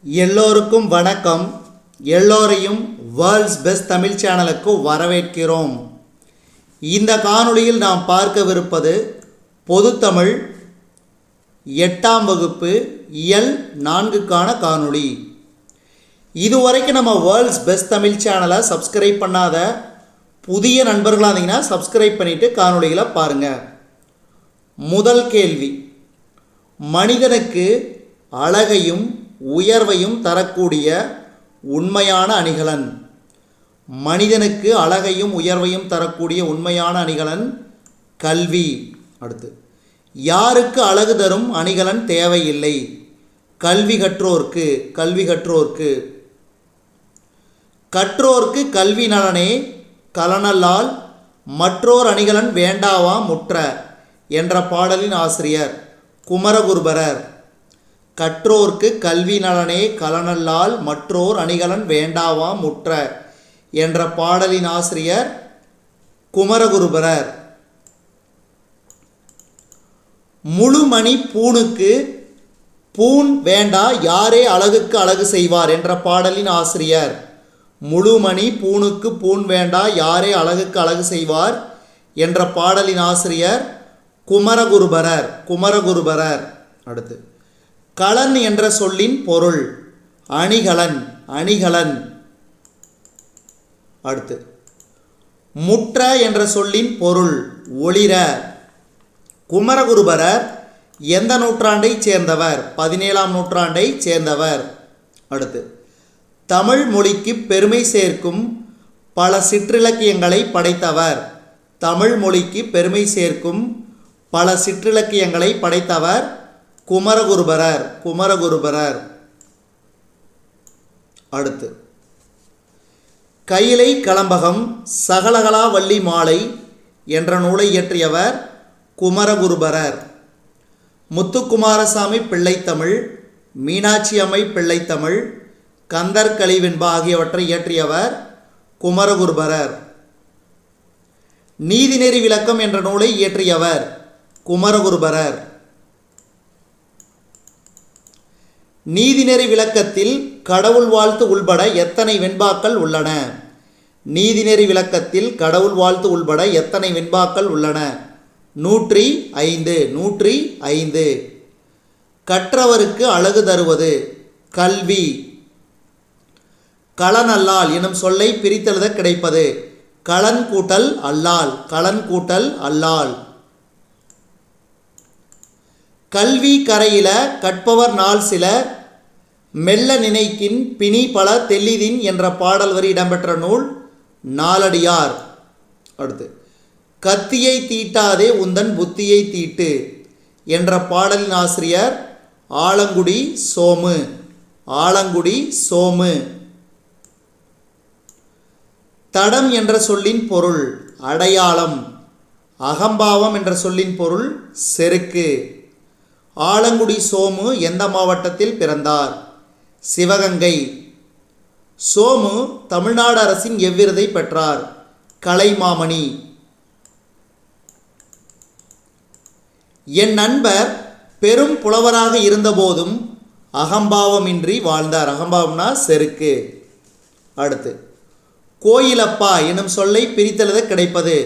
எல்லோருக்கும் வணக்கம். எல்லோரையும் வேர்ல்ட்ஸ் பெஸ்ட் தமிழ் சேனலுக்கு வரவேற்கிறோம். இந்த காணொளியில் நாம் பார்க்கவிருப்பது பொதுத்தமிழ் 8ஆம் வகுப்பு இயல் 4க்கான காணொளி. இதுவரைக்கும் நம்ம வேர்ல்ட்ஸ் பெஸ்ட் தமிழ் சேனலை சப்ஸ்கிரைப் பண்ணாத புதிய நண்பர்களாக இருந்தீங்கன்னா சப்ஸ்கிரைப் பண்ணிவிட்டு காணொளிகளை பாருங்கள். முதல் கேள்வி, மனிதனுக்கு அழகையும் உயர்வையும் தரக்கூடிய உண்மையான அணிகலன். மனிதனுக்கு அழகையும் உயர்வையும் தரக்கூடிய உண்மையான அணிகலன் கல்வி. அடுத்து, யாருக்கு அழகு தரும் அணிகலன் தேவையில்லை? கல்வி கற்றோர்க்கு. கல்வி கற்றோர்க்கு. கற்றோர்க்கு கல்வி நலனே கலனல்லால் மற்றோர் அணிகலன் வேண்டாவா முற்ற என்ற பாடலின் ஆசிரியர் குமரகுருபரர். கற்றோர்க்கு கல்வி நலனே கலனல்லால் மற்றோர் அணிகலன் வேண்டாவா முற்ற என்ற பாடலின் ஆசிரியர் குமரகுருபரர். முழுமணி பூணுக்கு பூண் வேண்டா யாரே அழகுக்கு அழகு செய்வார் என்ற பாடலின் ஆசிரியர். முழுமணி பூணுக்கு பூண் வேண்டா யாரே அழகுக்கு அழகு செய்வார் என்ற பாடலின் ஆசிரியர் குமரகுருபரர். குமரகுருபரர். அடுத்து, கலன் என்ற சொல்லின் பொருள் அணிகலன். அணிகலன். அடுத்து, முற்ற என்ற சொல்லின் பொருள் ஒளிர. குமரகுருபரர் எந்த நூற்றாண்டை சேர்ந்தவர்? 17ஆம் நூற்றாண்டை சேர்ந்தவர். அடுத்து, தமிழ் மொழிக்கு பெருமை சேர்க்கும் பல சிற்றிலக்கியங்களை படைத்தவர். தமிழ் மொழிக்கு பெருமை சேர்க்கும் பல சிற்றிலக்கியங்களை படைத்தவர் குமரகுருபரர். குமரகுருபரர். அடுத்து, கையிலை கலம்பகம் சகலகலா வள்ளி மாலை என்ற நூலை இயற்றியவர் குமரகுருபரர். முத்துக்குமாரசாமி பிள்ளைத்தமிழ், மீனாட்சி அம்மை பிள்ளைத்தமிழ், கந்தர் கலிவெண்பா ஆகியவற்றை இயற்றியவர் குமரகுருபரர். நீதிநெறி விளக்கம் என்ற நூலை இயற்றியவர் குமரகுருபரர். நீதிநெறி விளக்கத்தில் கடவுள் வாழ்த்து உள்பட எத்தனை வெண்பாக்கள் உள்ளன? நீதிநெறி விளக்கத்தில் கடவுள் வாழ்த்து உள்பட எத்தனை வெண்பாக்கள் உள்ளன? 105. 105. கற்றவருக்கு அழகு தருவது கல்வி. கலனல்லால் எனும் சொல்லை பிரித்தெழுத கிடைப்பது கலன் கூட்டல் அல்லால். கலன் கூட்டல் அல்லால். கல்வி கரையில கற்பவர் நாள் சில மெல்ல நினைக்கின் பிணி பல தெல்லிதின் என்ற பாடல் வரி இடம்பெற்ற நூல் நாலடியார். அடுத்து, கத்தியை தீட்டாதே உந்தன் புத்தியை தீட்டு என்ற பாடலின் ஆசிரியர் ஆலங்குடி சோமு. ஆலங்குடி சோமு. தடம் என்ற சொல்லின் பொருள் அடையாளம். அகம்பாவம் என்ற சொல்லின் பொருள் செருக்கு. ஆலங்குடி சோமு எந்த மாவட்டத்தில் பிறந்தார்? சிவகங்கை. சோமு தமிழ்நாடு அரசின் எவ்விருதை பெற்றார்? கலைமாமணி. என் நண்பர் பெரும் புலவராக இருந்தபோதும் அகம்பாவமின்றி வாழ்ந்தார். அகம்பாவம்னா செருக்கு. அடுத்து, கோயிலப்பா எனும் சொல்லை பிரித்தெழுத கிடைப்பது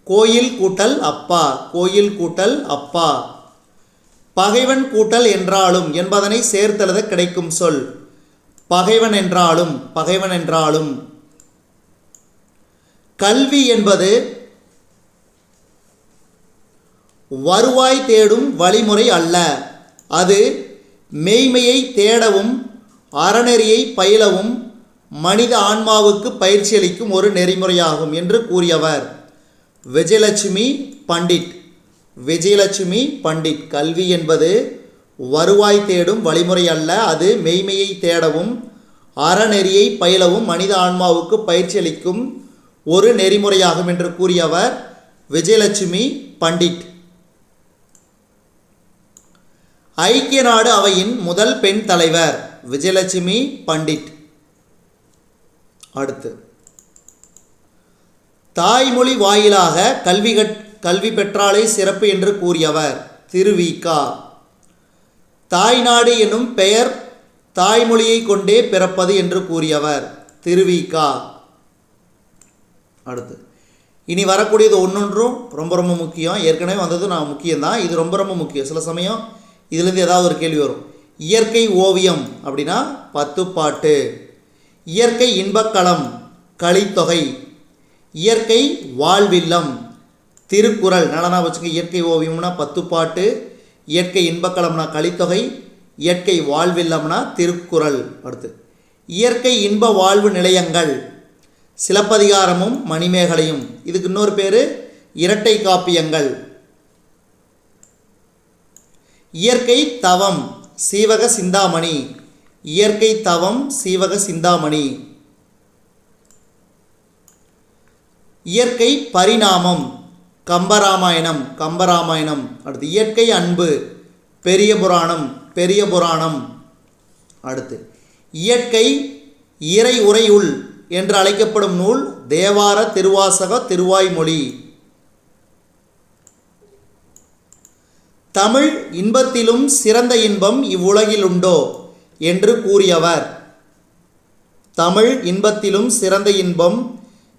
கோயில் கூட்டல் அப்பா. கோயில் கூட்டல் அப்பா. பகைவன் கூட்டல் என்றாலும் என்பதனை சேர்த்தெழுத கிடைக்கும் சொல் பகைவன் என்றாலும். பகைவன் என்றாலும். கல்வி என்பது வருவாய் தேடும் வழிமுறை அல்ல. அது மெய்மையை தேடவும் அறநெறியை பயிலவும் மனித ஆன்மாவுக்கு பயிற்சி அளிக்கும் ஒரு நெறிமுறையாகும் என்று கூறியவர் விஜயலட்சுமி பண்டிட். விஜயலட்சுமி பண்டிட். கல்வி என்பது வருவாய் தேடும் வழிமுறை அல்ல. அது மெய்மையை தேடவும் அறநெறியை பயிலவும் மனித ஆன்மாவுக்கு பயிற்சி அளிக்கும் ஒரு நெறிமுறையாகும் என்று கூறியவர் விஜயலட்சுமி பண்டிட். ஐக்கிய நாடு அவையின் முதல் பெண் தலைவர் விஜயலட்சுமி பண்டிட். அடுத்து, தாய்மொழி வாயிலாக கல்வி பெற்றாலே சிறப்பு என்று கூறியவர் திருவிக. தாய்நாடு எனும் பெயர் தாய்மொழியை கொண்டே பிறப்பது என்று கூறியவர் திருவிகா. அடுத்து இனி வரக்கூடியது ஒன்றொன்றும் ரொம்ப ரொம்ப முக்கியம். ஏற்கனவே வந்தது நான் முக்கியம்தான், இது ரொம்ப ரொம்ப முக்கியம். சில சமயம் இதுலேருந்து ஏதாவது ஒரு கேள்வி வரும். இயற்கை ஓவியம் அப்படின்னா 10 பாட்டு. இயற்கை இன்பக்களம் கலித்தொகை. இயற்கை வாழ்வில்லம் திருக்குறள். நல்லா வச்சுக்க, இயற்கை ஓவியம்னா 10 பாட்டு, இயற்கை இன்பக்களம்னா கலித்தொகை, இயற்கை வாழ்வில்லம்னா திருக்குறள். அடுத்து இயற்கை இன்ப வாழ்வு நிலையங்கள் சிலப்பதிகாரமும் மணிமேகலையும். இதுக்கு இன்னொரு பேர் இரட்டை காப்பியங்கள். இயற்கை தவம் சீவக சிந்தாமணி. இயற்கை தவம் சீவக சிந்தாமணி. இயற்கை பரிணாமம் கம்பராமாயணம் கம்பராமாயணம். அடுத்து இயற்கை அன்பு பெரிய புராணம் பெரிய புராணம். அடுத்து இயற்கை இறை உரையுள் என்று அழைக்கப்படும் நூல் தேவார திருவாசக திருவாய்மொழி. தமிழ் இன்பத்திலும் சிறந்த இன்பம் இவ்வுலகில் உண்டோ என்று கூறியவர். தமிழ் இன்பத்திலும் சிறந்த இன்பம்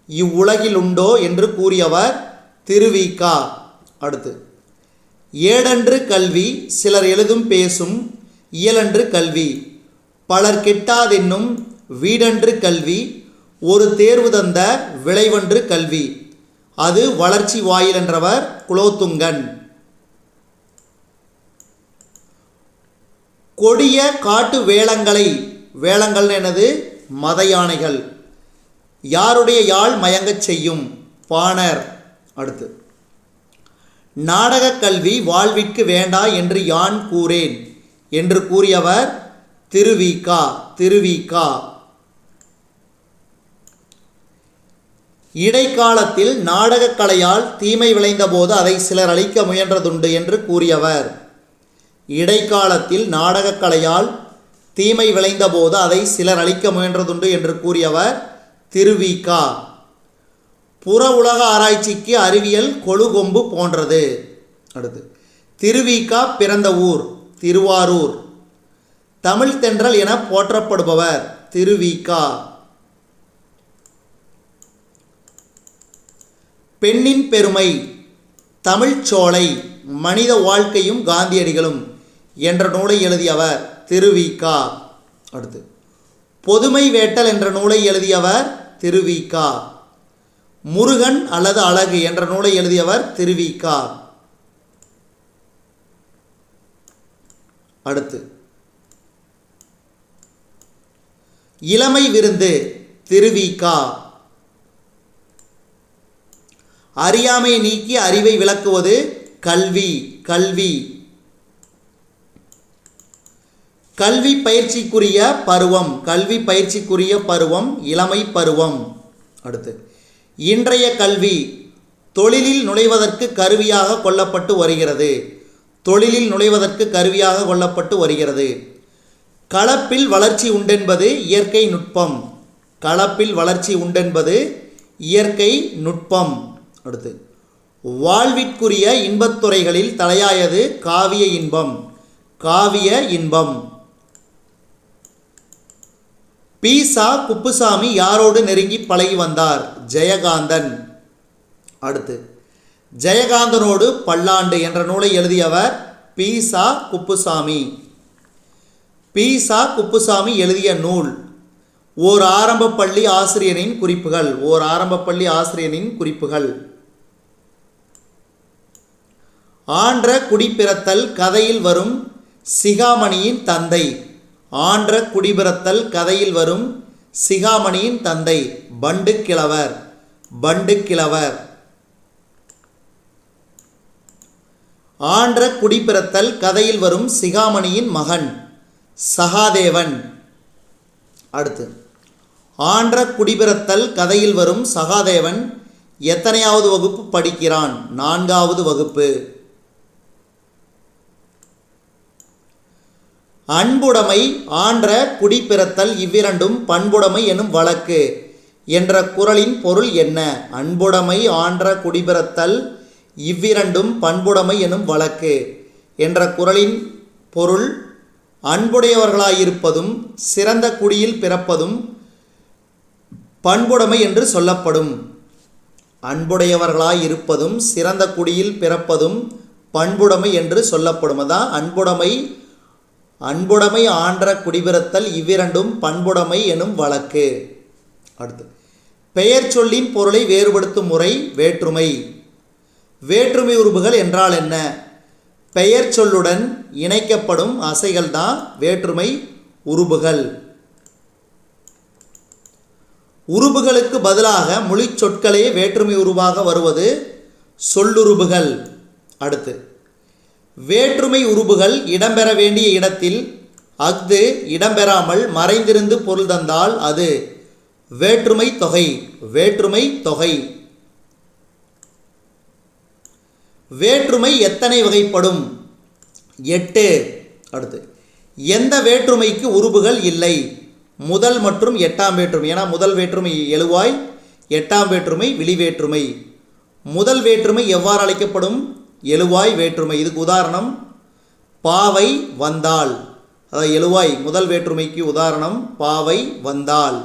இவ்வுலகில் உண்டோ என்று கூறியவர் திருவிகா. அடுத்து ஏடன்று கல்வி சிலர் எழுதும் பேசும் இயலன்று கல்வி பலர் கெட்டாதென்னும் வீடன்று கல்வி ஒரு தேர்வு தந்த விளைவன்று கல்வி அது வளர்ச்சி வாயில் என்றவர் குலோத்துங்கன். கொடிய காட்டு வேளங்களை, வேளங்கள் எனது மத யானைகள், யாருடைய யாழ் மயங்கச் செய்யும் பாணர். அடுத்து நாடக கல்வி வாழ்விற்கு வேண்டா என்று யான் கூறேன் என்று கூறியவர் திருவிகா. திருவிகா. இடைக்காலத்தில் நாடகக் கலையால் தீமை விளைந்த போது அதை சிலர் அழிக்க முயன்றதுண்டு என்று கூறியவர். இடைக்காலத்தில் நாடகக் கலையால் தீமை விளைந்த போது அதை சிலர் அழிக்க முயன்றதுண்டு என்று கூறியவர் திருவிகா. புற உலக ஆராய்ச்சிக்கு அறிவியல் கொழுகொம்பு போன்றது. அடுத்து திருவிகா பிறந்த ஊர் திருவாரூர். தமிழ் தென்றல் என போற்றப்படுபவர் திருவிகா. பெண்ணின் பெருமை தமிழ்ச்சோலை மனித வாழ்க்கையும் காந்தியடிகளும் என்ற நூலை எழுதியவர் திருவிகா. அடுத்து பொதுமை வேட்டல் என்ற நூலை எழுதியவர் திருவிகா. முருகன் அல்லது அழகு என்ற நூலை எழுதியவர் திருவிகா. அடுத்து இளமை விருந்து திருவிகா. அறியாமை நீக்கி அறிவை விளக்குவது கல்வி கல்வி. கல்வி பயிற்சிக்குரிய பருவம் கல்வி பயிற்சிக்குரிய பருவம் இளமை பருவம். அடுத்து இன்றைய கல்வி தொழிலில் நுழைவதற்கு கருவியாக கொள்ளப்பட்டு வருகிறது. தொழிலில் நுழைவதற்கு கருவியாக கொள்ளப்பட்டு வருகிறது. களப்பில் வளர்ச்சி உண்டென்பது இயற்கை நுட்பம். களப்பில் வளர்ச்சி உண்டென்பது இயற்கை நுட்பம். அடுத்து வாழ்விற்குரிய இன்பத்துறைகளில் தலையாயது காவிய இன்பம் காவிய இன்பம். பீசா குப்புசாமி யாரோடு நெருங்கி பழகி வந்தார்? ஜெயகாந்தன். அடுத்து ஜெயகாந்தனோடு பல்லாண்டு என்ற நூலை எழுதியவர் பீசா குப்புசாமி. பீசா குப்புசாமி எழுதிய நூல் ஓர் ஆரம்ப பள்ளி ஆசிரியரின் குறிப்புகள். ஓர் ஆரம்ப பள்ளி ஆசிரியரின் குறிப்புகள். ஆன்ற குடிப்பிறத்தல் கதையில் வரும் சிகாமணியின் தந்தை. ஆன்ற குடிபிறத்தல் கதையில் வரும் சிகாமணியின் தந்தை பண்டு கிழவர். பண்டு கிழவர். ஆன்ற குடிப்பிறத்தல் கதையில் வரும் சிகாமணியின் மகன் சகாதேவன். அடுத்து ஆன்ற குடிபிறத்தல் கதையில் வரும் சகாதேவன் எத்தனையாவது வகுப்பு படிக்கிறான்? 4வது வகுப்பு. அன்புடைமை ஆன்ற குடிப்பிறத்தல் இவ்விரண்டும் பண்புடைமை எனும் வழக்கு என்ற குறளின் பொருள் என்ன? அன்புடைமை ஆன்ற குடிப்பிறத்தல் இவ்விரண்டும் பண்புடைமை எனும் வழக்கு என்ற குறளின் பொருள் அன்புடையவர்களாயிருப்பதும் சிறந்த குடியில் பிறப்பதும் பண்புடைமை என்று சொல்லப்படும். அன்புடையவர்களாயிருப்பதும் சிறந்த குடியில் பிறப்பதும் பண்புடைமை என்று சொல்லப்படும். அதான் அன்புடைமை. அன்புடைமை ஆன்ற குடிபிறத்தல் இவ்விரண்டும் பண்புடைமை எனும் வழக்கு. அடுத்து பெயர் சொல்லின் பொருளை வேறுபடுத்தும் முறை வேற்றுமை. வேற்றுமை உருபுகள் என்றால் என்ன? பெயர் சொல்லுடன் இணைக்கப்படும் அசைகள் தான் வேற்றுமை உருபுகள். உருபுகளுக்கு பதிலாக மொழி சொற்களே வேற்றுமை உருவாக வருவது சொல்லுருபுகள். அடுத்து வேற்றுமை உருபுகள் இடம்பெற வேண்டிய இடத்தில் அஃது இடம்பெறாமல் மறைந்திருந்து பொருள் தந்தால் அது வேற்றுமை தொகை. வேற்றுமை தொகை. வேற்றுமை எத்தனை வகைப்படும்? 8. அடுத்து எந்த வேற்றுமைக்கு உருபுகள் இல்லை? முதல் மற்றும் 8ஆம் வேற்றுமை. ஏன்னா முதல் வேற்றுமை எழுவாய், 8ஆம் வேற்றுமை விளிவேற்றுமை. முதல் வேற்றுமை எவ்வாறு அழைக்கப்படும்? எழுவாய் வேற்றுமை. இதுக்கு உதாரணம் பாவை வந்தாள். அதாவது எழுவாய் முதல் வேற்றுமைக்கு உதாரணம் பாவை வந்தாள்.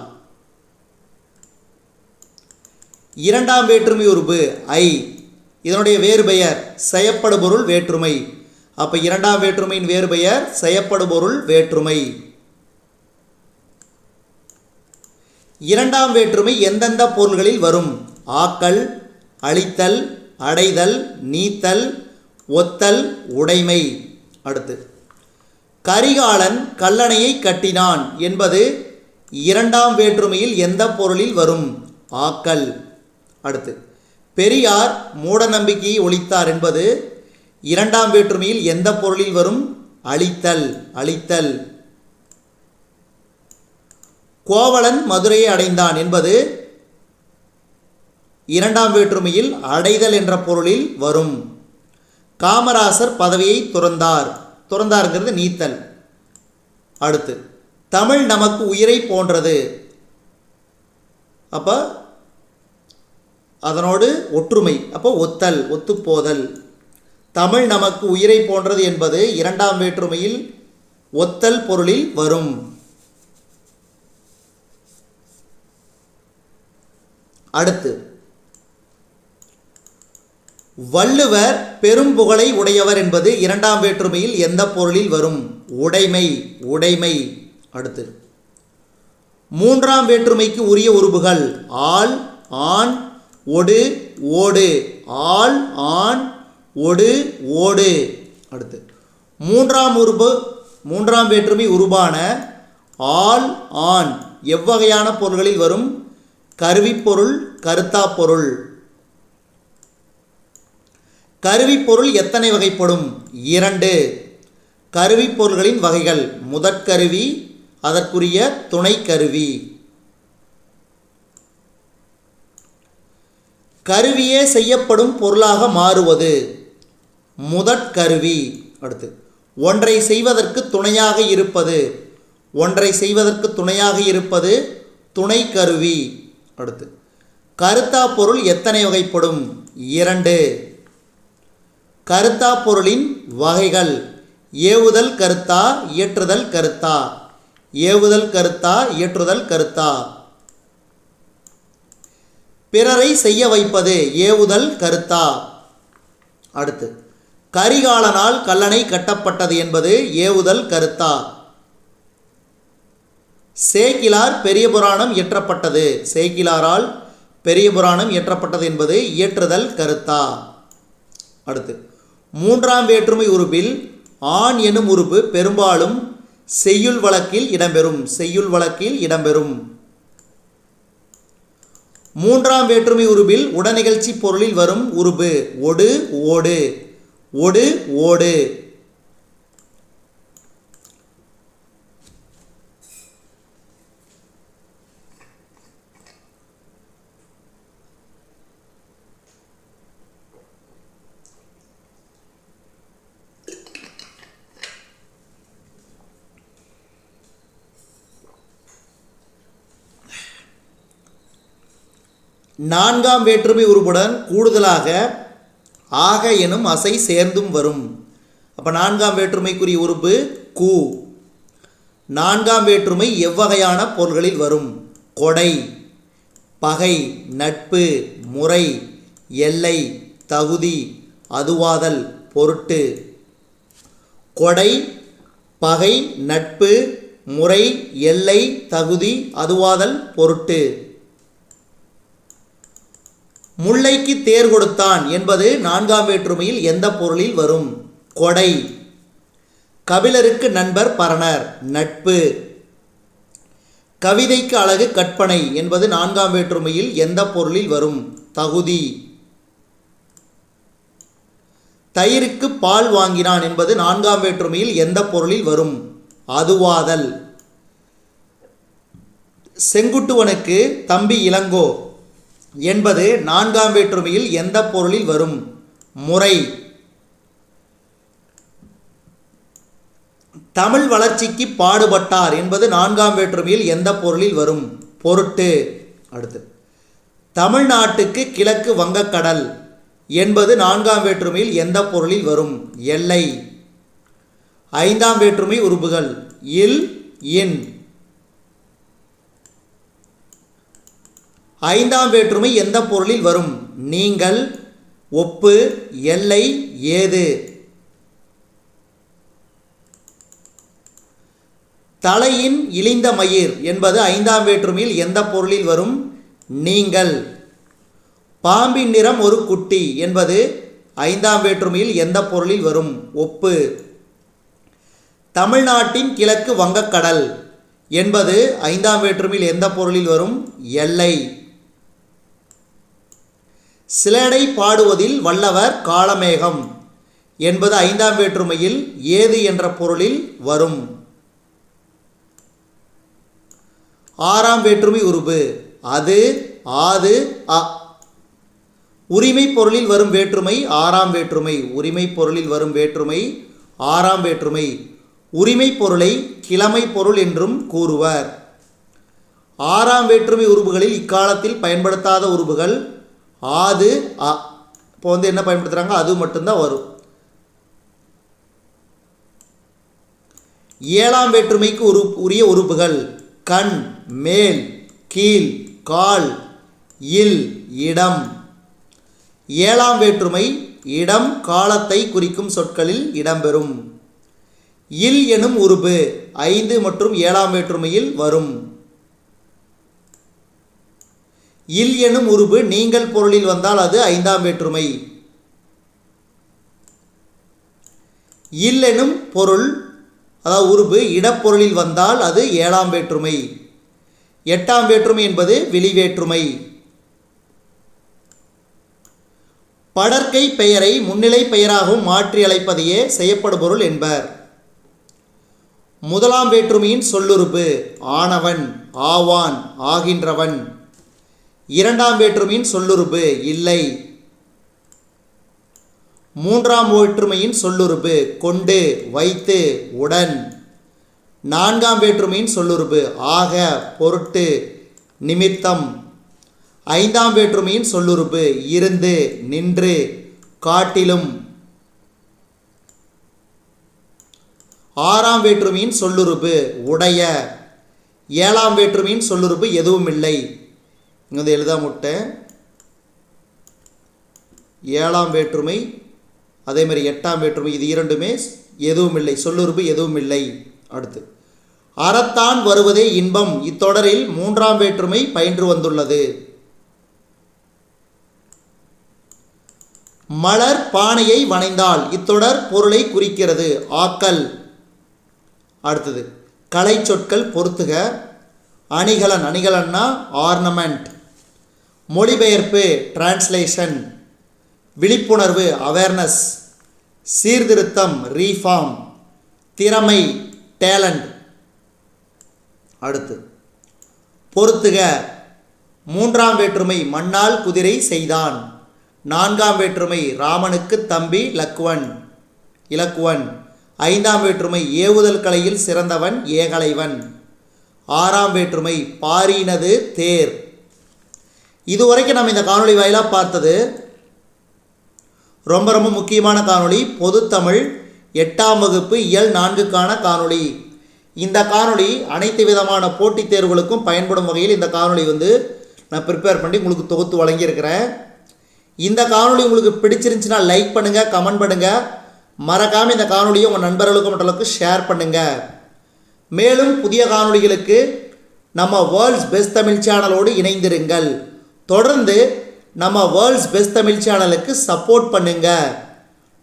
2ஆம் வேற்றுமை உருபு ஐ. இதனுடைய வேறு பெயர் செயப்படுபொருள் வேற்றுமை. அப்போ 2ஆம் வேற்றுமையின் வேறு பெயர் செயப்படுபொருள் வேற்றுமை. 2ஆம் வேற்றுமை எந்தெந்த பொருள்களில் வரும்? ஆக்கல், அழித்தல், அடைதல், நீத்தல், ஒத்தல், உடைமை. அடுத்து கரிகாலன் கல்லணையை கட்டினான் என்பது 2ஆம் வேற்றுமையில் எந்த பொருளில் வரும்? ஆக்கல். அடுத்து பெரியார் மூட நம்பிக்கையை ஒழித்தார் என்பது 2ஆம் வேற்றுமையில் எந்த பொருளில் வரும்? அழித்தல். அழித்தல். கோவலன் மதுரையை அடைந்தான் என்பது 2ஆம் வேற்றுமையில் அடைதல் என்ற பொருளில் வரும். காமராசர் பதவியை துறந்தார். துறந்தார்ங்கிறது நீத்தல். அடுத்து தமிழ் நமக்கு உயிரை போன்றது. அப்போ அதனோடு ஒற்றுமை. அப்போ ஒத்தல், ஒத்துப்போதல். தமிழ் நமக்கு உயிரை போன்றது என்பது 2ஆம் வேற்றுமையில் ஒத்தல் பொருளில் வரும். அடுத்து வள்ளுவர் பெரும் புகழை உடையவர் என்பது 2ஆம் வேற்றுமையில் எந்த பொருளில் வரும்? உடைமை. உடைமை. அடுத்து 3ஆம் வேற்றுமைக்கு உரிய உருபுகள் ஆள், ஆண், ஒடு, ஓடு. ஆள், ஆண், ஒடு, ஓடு. அடுத்து 3ஆம் வேற்றுமை உருபான ஆள், ஆண் எவ்வகையான பொருள்களில் வரும்? கருவிப்பொருள், கருத்தாப்பொருள். கருவிப்பொருள் எத்தனை வகைப்படும்? 2. கருவிப்பொருள்களின் வகைகள் முதற்கருவி, அதற்குரிய துணை கருவி. கருவியே செய்யப்படும் பொருளாக மாறுவது முதற்கருவி. அடுத்து ஒன்றை செய்வதற்கு துணையாக இருப்பது. ஒன்றை செய்வதற்கு துணையாக இருப்பது துணை கருவி. அடுத்து கருத்தா பொருள் எத்தனை வகைப்படும்? 2. கருத்தா பொருளின் வகைகள் ஏவுதல் கருத்தா, இயற்றுதல் கருத்தா. ஏவுதல் கருத்தா, இயற்றுதல் கருத்தா. பிறரை செய்ய வைப்பது ஏவுதல் கருத்தா. அடுத்து கரிகாலனால் கல்லணை கட்டப்பட்டது என்பது ஏவுதல் கருத்தா. சேக்கிலார் பெரிய புராணம் இயற்றப்பட்டது. சேக்கிலாரால் பெரிய புராணம் இயற்றப்பட்டது என்பது இயற்றுதல் கருத்தா. அடுத்து 3ஆம் வேற்றுமை உருபில் ஆண் எனும் உறுப்பு பெரும்பாலும் செய்யுள் வழக்கில் இடம்பெறும். செய்யுள் வழக்கில் இடம்பெறும். 3ஆம் வேற்றுமை உருபில் உடனிகழ்ச்சி பொருளில் வரும் உருபு ஒடு, ஓடு. ஒடு, ஓடு. நான்காம் வேற்றுமை உருபுடன் கூடுதலாக ஆக எனும் அசை சேர்ந்தும் வரும். அப்போ 4ஆம் வேற்றுமைக்குரிய உறுப்பு கூ. நான்காம் வேற்றுமை எவ்வகையான பொருள்களில் வரும்? கொடை, பகை, நட்பு, முறை, எல்லை, தகுதி, அதுவாதல், பொருட்டு. கொடை, பகை, நட்பு, முறை, எல்லை, தகுதி, அதுவாதல், பொருட்டு. முல்லைக்கு தேர் கொடுத்தான் என்பது நான்காம் வேற்றுமையில் எந்த பொருளில் வரும்? கொடை. கபிலருக்கு நண்பர் பரணர், நட்பு. கவிதைக்கு அழகு கற்பனை என்பது நான்காம் வேற்றுமையில் எந்த பொருளில் வரும்? தகுதி. தயிருக்கு பால் வாங்கினான் என்பது நான்காம் வேற்றுமையில் எந்த பொருளில் வரும்? அதுவாதல். செங்குட்டுவனுக்கு தம்பி இளங்கோ என்பது நான்காம் வேற்றுமையில் எந்த பொருளில் வரும்? முறை. தமிழ் வளர்ச்சிக்கு பாடுபட்டார் என்பது நான்காம் வேற்றுமையில் எந்த பொருளில் வரும்? பொருட்டு. அடுத்து, தமிழ்நாட்டுக்கு கிழக்கு வங்கக்கடல் என்பது நான்காம் வேற்றுமையில் எந்த பொருளில் வரும்? எல்லை. ஐந்தாம் வேற்றுமை உறுப்புகள் இல், இன். ஐந்தாம் வேற்றுமை எந்த பொருளில் வரும்? நீங்கள், ஒப்பு, எல்லை, ஏது. தலையின் இழிந்த மயிர் என்பது ஐந்தாம் வேற்றுமையில் எந்த பொருளில் வரும்? நீங்கள். பாம்பின் நிறம் ஒரு குட்டி என்பது ஐந்தாம் வேற்றுமையில் எந்த பொருளில் வரும்? ஒப்பு. தமிழ்நாட்டின் கிழக்கு வங்கக்கடல் என்பது ஐந்தாம் வேற்றுமையில் எந்த பொருளில் வரும்? எல்லை. சிலடை பாடுவதில் வல்லவர் காளமேகம் என்பது ஐந்தாம் வேற்றுமையில் ஏது என்ற பொருளில் வரும்? ஆறாம் வேற்றுமை உருபு அது, ஆது, அ. உரிமை பொருளில் வரும் வேற்றுமை ஆறாம் வேற்றுமை. உரிமை பொருளில் வரும் வேற்றுமை ஆறாம் வேற்றுமை. உரிமை பொருளை கிழமை பொருள் என்றும் கூறுவர். ஆறாம் வேற்றுமை உருபுகளில் இக்காலத்தில் பயன்படுத்தாத உருபுகள் ஆது, அ. இப்போ என்ன பயன்படுத்துகிறாங்க? அது மட்டும்தான் வரும். ஏழாம் வேற்றுமைக்கு உரிய உறுப்புகள் கண், மேல், கீழ், கால், இல், இடம். ஏழாம் வேற்றுமை இடம், காலத்தை குறிக்கும் சொற்களில் இடம்பெறும். இல் எனும் உறுப்பு 5 மற்றும் 7ஆம் வேற்றுமையில் வரும். இல் எனும் உறுப்பு நீங்கள் பொருளில் வந்தால் அது 5ஆம் வேற்றுமை. இல் எனும் பொருள் அதாவது உறுப்பு இடப்பொருளில் வந்தால் அது 7ஆம் வேற்றுமை. 8ஆம் வேற்றுமை என்பது வெளிவேற்றுமை. படற்கை பெயரை முன்னிலை பெயராகவும் மாற்றி அழைப்பதையே செய்யப்படுபொருள் என்பர். முதலாம் வேற்றுமையின் சொல்லுறுப்பு ஆனவன், ஆவான், ஆகின்றவன். இரண்டாம் வேற்றுமையின் சொல்லுறுப்பு இல்லை. மூன்றாம் வேற்றுமையின் சொல்லுறுப்பு கொண்டு, வைத்து, உடன். நான்காம் வேற்றுமையின் சொல்லுறுப்பு ஆக, பொருட்டு, நிமித்தம். ஐந்தாம் வேற்றுமையின் சொல்லுறுப்பு இருந்து, நின்று, காட்டிலும். ஆறாம் வேற்றுமையின் சொல்லுறுப்பு உடைய. ஏழாம் வேற்றுமையின் சொல்லுறுப்பு எதுவும் இல்லை. இங்கே வந்து எழுதா முட்டை. ஏழாம் வேற்றுமை அதே மாதிரி 8ஆம் வேற்றுமை இது இரண்டுமே எதுவும் இல்லை, சொல்லுறுப்பு எதுவும் இல்லை. அடுத்து, அறத்தான் வருவதே இன்பம் இத்தொடரில் 3ஆம் வேற்றுமை பயின்று வந்துள்ளது. மலர் பானையை வணைந்தால் இத்தொடர் பொருளை குறிக்கிறது. ஆக்கல். அடுத்தது, கலை சொற்கள் பொருத்துக. அணிகலன், அணிகலன்னா ஆர்னமெண்ட். மொழிபெயர்ப்பு டிரான்ஸ்லேஷன். விழிப்புணர்வு அவேர்னஸ். சீர்திருத்தம் ரீஃபார்ம். திறமை டேலண்ட். அடுத்து, பொருத்துக. 3ஆம் வேற்றுமை மண்ணால் குதிரை செய்தான். 4ஆம் வேற்றுமை ராமனுக்கு தம்பி இலக்குவன். 5ஆம் வேற்றுமை ஏவுதல் கலையில் சிறந்தவன் ஏகலைவன். 6ஆம் வேற்றுமை பாரினது தேர். இதுவரைக்கும் நம்ம இந்த காணொளி வாயிலாக பார்த்தது ரொம்ப முக்கியமான காணொளி. பொதுத்தமிழ் 8ஆம் வகுப்பு இயல் 4க்கான காணொளி. இந்த காணொளி அனைத்து விதமான போட்டித் தேர்வுகளுக்கும் பயன்படும் வகையில் இந்த காணொளி நான் ப்ரிப்பேர் பண்ணி உங்களுக்கு தொகுத்து வழங்கியிருக்கிறேன். இந்த காணொளி உங்களுக்கு பிடிச்சிருந்துச்சுன்னா லைக் பண்ணுங்கள், கமெண்ட் பண்ணுங்கள். மறக்காமல் இந்த காணொலியை உங்கள் நண்பர்களுக்கு மற்றவர்களுக்கு ஷேர் பண்ணுங்கள். மேலும் புதிய காணொளிகளுக்கு நம்ம வேர்ல்ட்ஸ் பெஸ்ட் தமிழ் சேனலோடு இணைந்திருங்கள். தொடர்ந்து நம்ம வேர்ல்ட்ஸ் பெஸ்ட் தமிழ் சேனலுக்கு சப்போர்ட் பண்ணுங்கள்.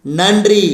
நன்றி.